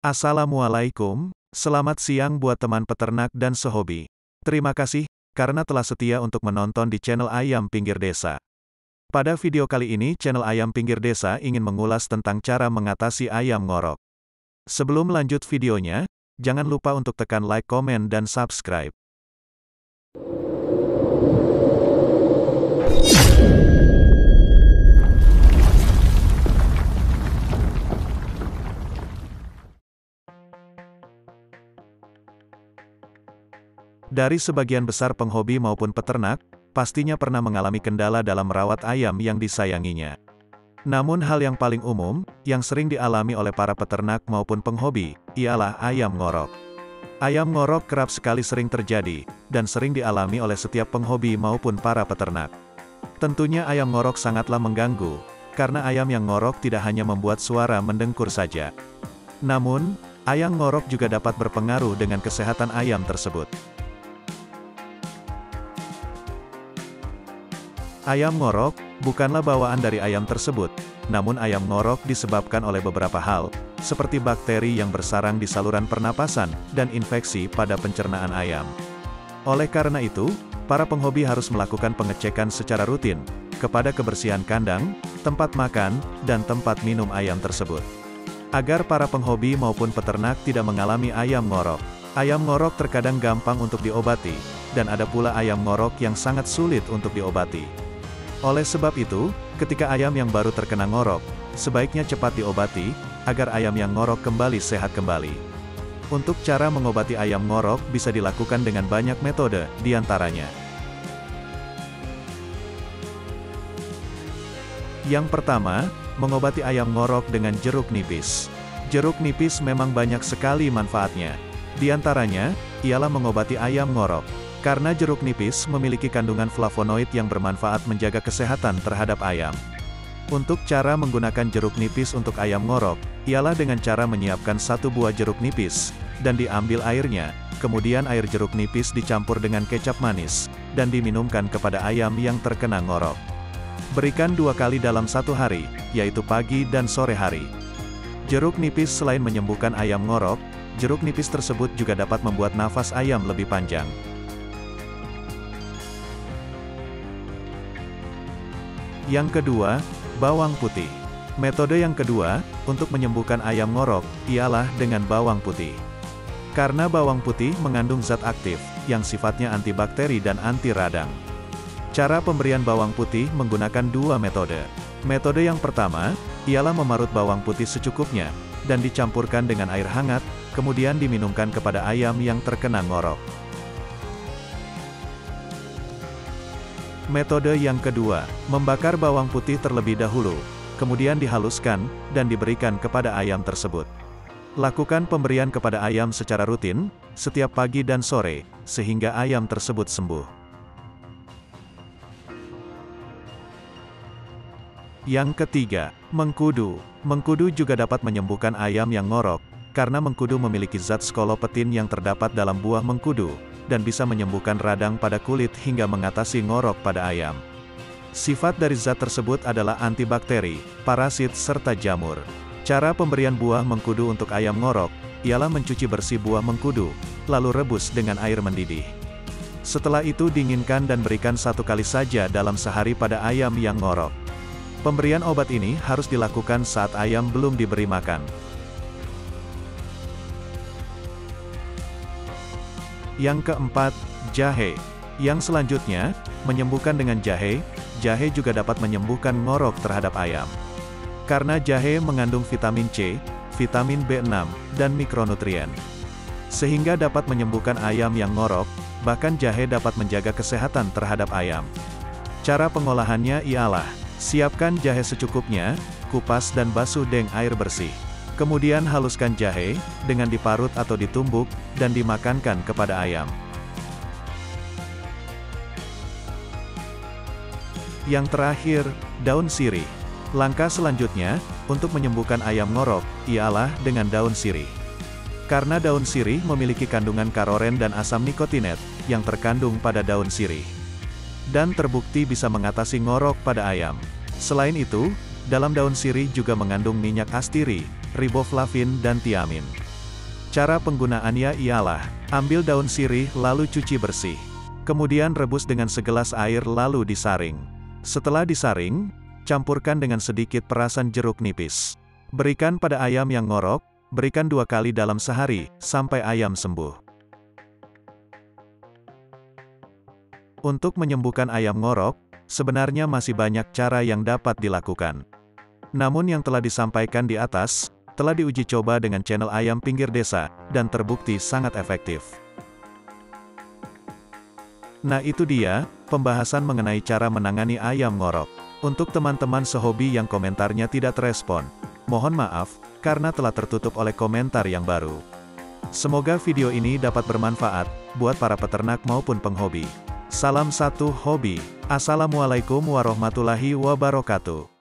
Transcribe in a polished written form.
Assalamualaikum, selamat siang buat teman peternak dan sehobi. Terima kasih, karena telah setia untuk menonton di channel Ayam Pinggir Desa. Pada video kali ini channel Ayam Pinggir Desa ingin mengulas tentang cara mengatasi ayam ngorok. Sebelum lanjut videonya, jangan lupa untuk tekan like, komen, dan subscribe. Dari sebagian besar penghobi maupun peternak, pastinya pernah mengalami kendala dalam merawat ayam yang disayanginya. Namun hal yang paling umum, yang sering dialami oleh para peternak maupun penghobi, ialah ayam ngorok. Ayam ngorok kerap sekali sering terjadi, dan sering dialami oleh setiap penghobi maupun para peternak. Tentunya ayam ngorok sangatlah mengganggu, karena ayam yang ngorok tidak hanya membuat suara mendengkur saja. Namun, ayam ngorok juga dapat berpengaruh dengan kesehatan ayam tersebut. Ayam ngorok bukanlah bawaan dari ayam tersebut, namun ayam ngorok disebabkan oleh beberapa hal, seperti bakteri yang bersarang di saluran pernapasan, dan infeksi pada pencernaan ayam. Oleh karena itu, para penghobi harus melakukan pengecekan secara rutin, kepada kebersihan kandang, tempat makan, dan tempat minum ayam tersebut. Agar para penghobi maupun peternak tidak mengalami ayam ngorok. Ayam ngorok terkadang gampang untuk diobati, dan ada pula ayam ngorok yang sangat sulit untuk diobati. Oleh sebab itu, ketika ayam yang baru terkena ngorok, sebaiknya cepat diobati, agar ayam yang ngorok kembali sehat kembali. Untuk cara mengobati ayam ngorok bisa dilakukan dengan banyak metode, diantaranya. Yang pertama, mengobati ayam ngorok dengan jeruk nipis. Jeruk nipis memang banyak sekali manfaatnya. Di antaranya, ialah mengobati ayam ngorok. Karena jeruk nipis memiliki kandungan flavonoid yang bermanfaat menjaga kesehatan terhadap ayam. Untuk cara menggunakan jeruk nipis untuk ayam ngorok, ialah dengan cara menyiapkan 1 buah jeruk nipis, dan diambil airnya, kemudian air jeruk nipis dicampur dengan kecap manis, dan diminumkan kepada ayam yang terkena ngorok. Berikan 2 kali dalam 1 hari, yaitu pagi dan sore hari. Jeruk nipis selain menyembuhkan ayam ngorok, jeruk nipis tersebut juga dapat membuat nafas ayam lebih panjang. Yang kedua, bawang putih. Metode yang kedua, untuk menyembuhkan ayam ngorok, ialah dengan bawang putih. Karena bawang putih mengandung zat aktif, yang sifatnya antibakteri dan anti radang. Cara pemberian bawang putih menggunakan 2 metode. Metode yang pertama, ialah memarut bawang putih secukupnya, dan dicampurkan dengan air hangat, kemudian diminumkan kepada ayam yang terkena ngorok. Metode yang kedua, membakar bawang putih terlebih dahulu, kemudian dihaluskan, dan diberikan kepada ayam tersebut. Lakukan pemberian kepada ayam secara rutin, setiap pagi dan sore, sehingga ayam tersebut sembuh. Yang ketiga, mengkudu. Mengkudu juga dapat menyembuhkan ayam yang ngorok, karena mengkudu memiliki zat skolopetin yang terdapat dalam buah mengkudu, dan bisa menyembuhkan radang pada kulit hingga mengatasi ngorok pada ayam. Sifat dari zat tersebut adalah antibakteri, parasit, serta jamur. Cara pemberian buah mengkudu untuk ayam ngorok, ialah mencuci bersih buah mengkudu, lalu rebus dengan air mendidih. Setelah itu dinginkan dan berikan 1 kali saja dalam sehari pada ayam yang ngorok. Pemberian obat ini harus dilakukan saat ayam belum diberi makan. Yang keempat, jahe. Yang selanjutnya, menyembuhkan dengan jahe. Jahe juga dapat menyembuhkan ngorok terhadap ayam. Karena jahe mengandung vitamin C, vitamin B6, dan mikronutrien. Sehingga dapat menyembuhkan ayam yang ngorok, bahkan jahe dapat menjaga kesehatan terhadap ayam. Cara pengolahannya ialah, siapkan jahe secukupnya, kupas dan basuh dengan air bersih. Kemudian haluskan jahe, dengan diparut atau ditumbuk, dan dimakankan kepada ayam. Yang terakhir, daun sirih. Langkah selanjutnya, untuk menyembuhkan ayam ngorok, ialah dengan daun sirih. Karena daun sirih memiliki kandungan karoren dan asam nikotinet, yang terkandung pada daun sirih. Dan terbukti bisa mengatasi ngorok pada ayam. Selain itu, dalam daun sirih juga mengandung minyak astiri, riboflavin dan tiamin. Cara penggunaannya ialah, ambil daun sirih lalu cuci bersih. Kemudian rebus dengan segelas air lalu disaring. Setelah disaring, campurkan dengan sedikit perasan jeruk nipis. Berikan pada ayam yang ngorok, berikan 2 kali dalam sehari, sampai ayam sembuh. Untuk menyembuhkan ayam ngorok, sebenarnya masih banyak cara yang dapat dilakukan. Namun yang telah disampaikan di atas, telah diuji coba dengan channel ayam pinggir desa, dan terbukti sangat efektif. Nah itu dia, pembahasan mengenai cara menangani ayam ngorok. Untuk teman-teman sehobi yang komentarnya tidak terespon, mohon maaf, karena telah tertutup oleh komentar yang baru. Semoga video ini dapat bermanfaat, buat para peternak maupun penghobi. Salam satu hobi. Assalamualaikum warahmatullahi wabarakatuh.